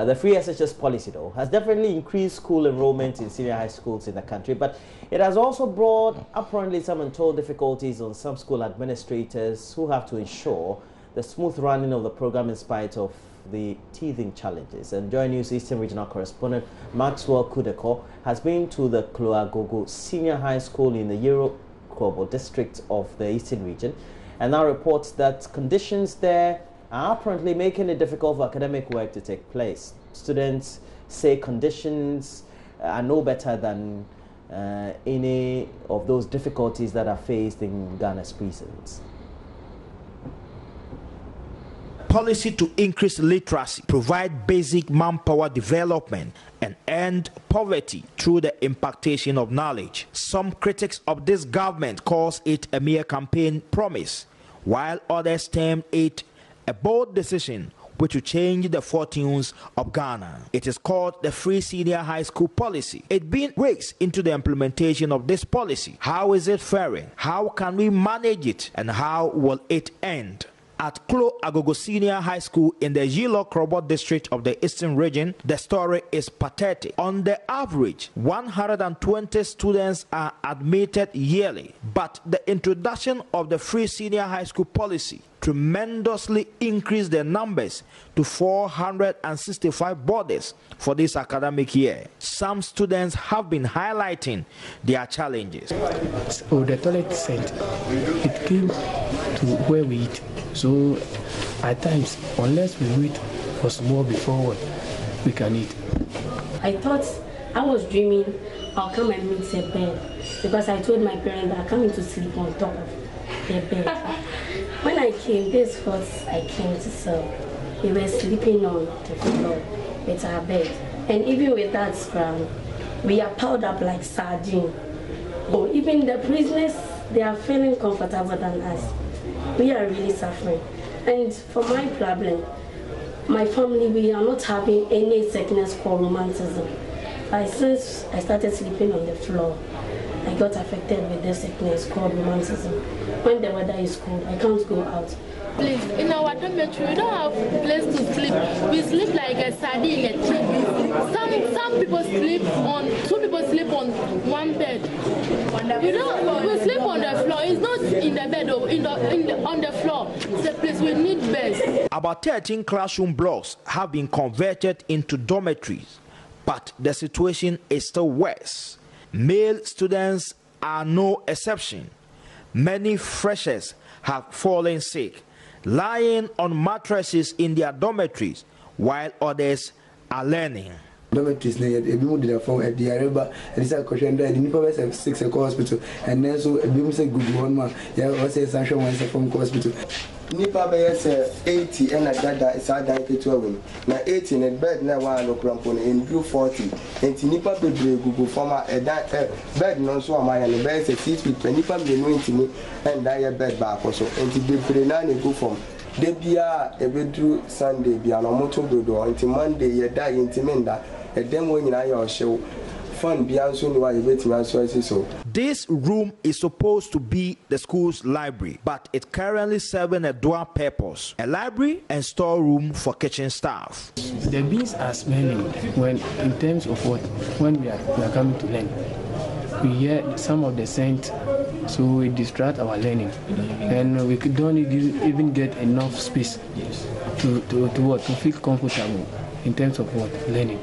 The free SHS policy, though, has definitely increased school enrollment in senior high schools in the country, but it has also brought apparently some untold difficulties on some school administrators who have to ensure the smooth running of the program in spite of the teething challenges. And JoyNews Eastern Regional Correspondent Maxwell Kudeko has been to the Klo-Agogo Senior High School in the Kobo district of the Eastern region, and now reports that conditions there are apparently making it difficult for academic work to take place. Students say conditions are no better than any of those difficulties that are faced in Ghana's prisons. Policy to increase literacy, provide basic manpower development, and end poverty through the impartation of knowledge. Some critics of this government calls it a mere campaign promise, while others term it a bold decision which will change the fortunes of Ghana. It is called the Free Senior High School Policy. It's been weeks into the implementation of this policy. How is it faring? How can we manage it? And how will it end? At Klo-Agogo Senior High School in the Kro-Agogo district of the Eastern region, the story is pathetic. On the average, 120 students are admitted yearly, but the introduction of the Free Senior High School Policy tremendously increased the numbers to 465 boarders for this academic year. Some students have been highlighting their challenges. So the toilet set, it came to where we eat. So at times, unless we wait for small before we can eat. I thought I was dreaming I'll come and meet the bed, because I told my parents that I'm coming to sleep on top of the bed. When I came, this was I came to sell. We were sleeping on the floor with our bed. And even with that scrum, we are piled up like sardines. Oh, even the prisoners, they are feeling comfortable than us. We are really suffering. And for my problem, my family, we are not having any sickness called romanticism. Since I started sleeping on the floor, I got affected with this sickness called romanticism. When the weather is cold, I can't go out. Please, in our dormitory, we don't have a place to sleep. We sleep like a sardine in a tree. Some people sleep on, two people sleep on one bed. You know, we sleep on the floor. It's not in the bed, on the floor. It's a place we need beds. About 13 classroom blocks have been converted into dormitories, but the situation is still worse. Male students are no exception. Many freshers have fallen sick, lying on mattresses in their dormitories, while others are learning. Dormitories, if you did a phone at the Araba, and it's a question that the Nipper have 6 hospital, and then so a beam say good one man, yeah, or say Sancho wants a phone hospital. Nipa says 80 and a dada is a diet to women. Now 18 and bed now one look rampon in blue 40. And Nipa baby Google former a bed non so am I and the bed says 6 feet, Nipa be knowing to me and die a bed back also. And to be pretty nanny go from. They be a bedroom Sunday be an motor do until Monday you die in Timenda, a dem when I show. This room is supposed to be the school's library, but it's currently serving a dual purpose: a library and storeroom for kitchen staff. The beans are smelling when, in terms of what, when we are coming to learn. We hear some of the scent, so we distract our learning, and we don't even get enough space to feel comfortable in terms of what, learning.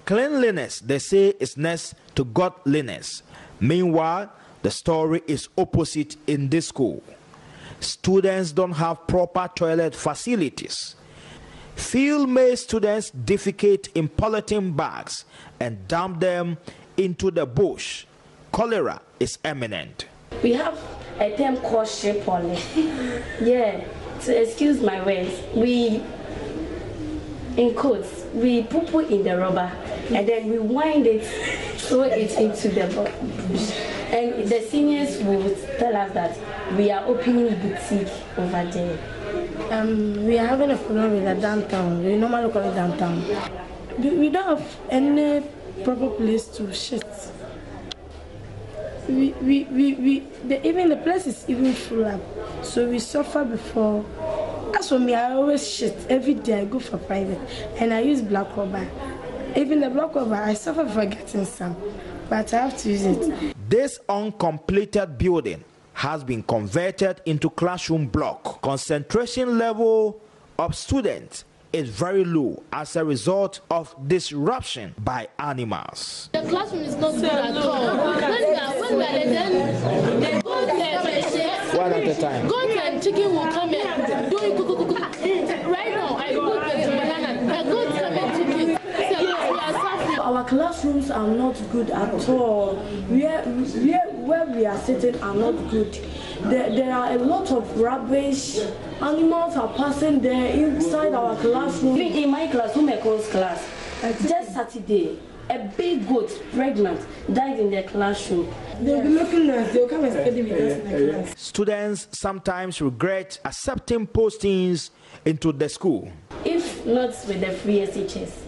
Cleanliness, they say, is next to godliness. Meanwhile, the story is opposite in this school. Students don't have proper toilet facilities. Field-made students defecate in polythene bags and dump them into the bush. Cholera is imminent. We have a term called shea pollen. Yeah, so excuse my words. We, in quotes, we poo-poo in the rubber and then we wind it, throw it into the bush. And the seniors will tell us that we are opening boutique over there. We are having a problem with the downtown. We normally call it downtown. We don't have any proper place to shit. Even the place is even full up. So we suffer before As for me, I always shit. Every day I go for private and I use black rubber. Even the black rubber, I suffer for getting some, but I have to use it. This uncompleted building has been converted into classroom block. Concentration level of students is very low as a result of disruption by animals. The classroom is not good at all. When we are then they go there, one at a time. Goats and chicken will come and do it. Right now, I go to the banana. The goats come and chicken. Our classrooms are not good at all. Where we are sitting are not good. There are a lot of rubbish. Animals are passing there inside our classroom. In my class, Umeko's class, just Saturday, a big goat, pregnant, died in their classroom. They'll be looking at us, they'll come and study with us in the class. Students sometimes regret accepting postings into the school. If not with the free SHS,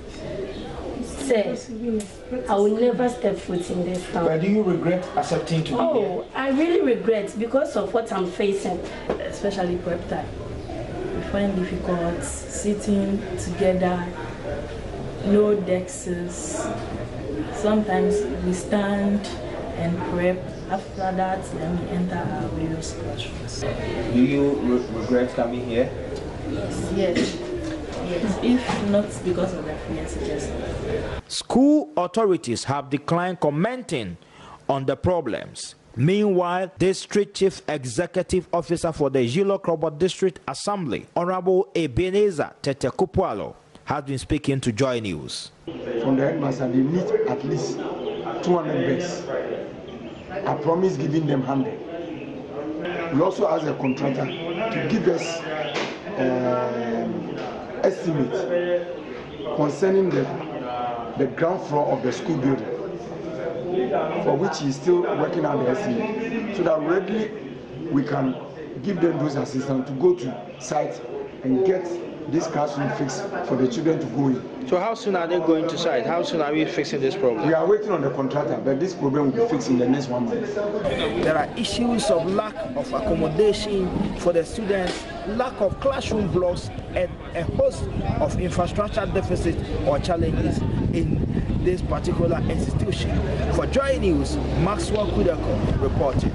I will never step foot in this town. But do you regret accepting to be here? Oh, I really regret because of what I'm facing. Especially prep time. We find difficult sitting together, no desks. Sometimes we stand and prep. After that, then we enter our various classrooms. Do you regret coming here? Yes. If not because of the free SHS. School authorities have declined commenting on the problems. Meanwhile, District Chief Executive Officer for the Yilo-Krobo District Assembly, Honorable Ebenezer Tetekupualo, has been speaking to Joy News. From the headmaster, they need at least 200 beds. I promise giving them 100. We also ask the contractor to give us estimate concerning the ground floor of the school building, for which he is still working on the estimate, so that readily we can give them those assistants to go to site and get this classroom fixed for the children to go in. So how soon are they going to site? How soon are we fixing this problem? We are waiting on the contractor, but this problem will be fixed in the next 1 month. There are issues of lack of accommodation for the students, lack of classroom blocks, and a host of infrastructure deficits or challenges in this particular institution. For Joy News, Maxwell Kudako reporting.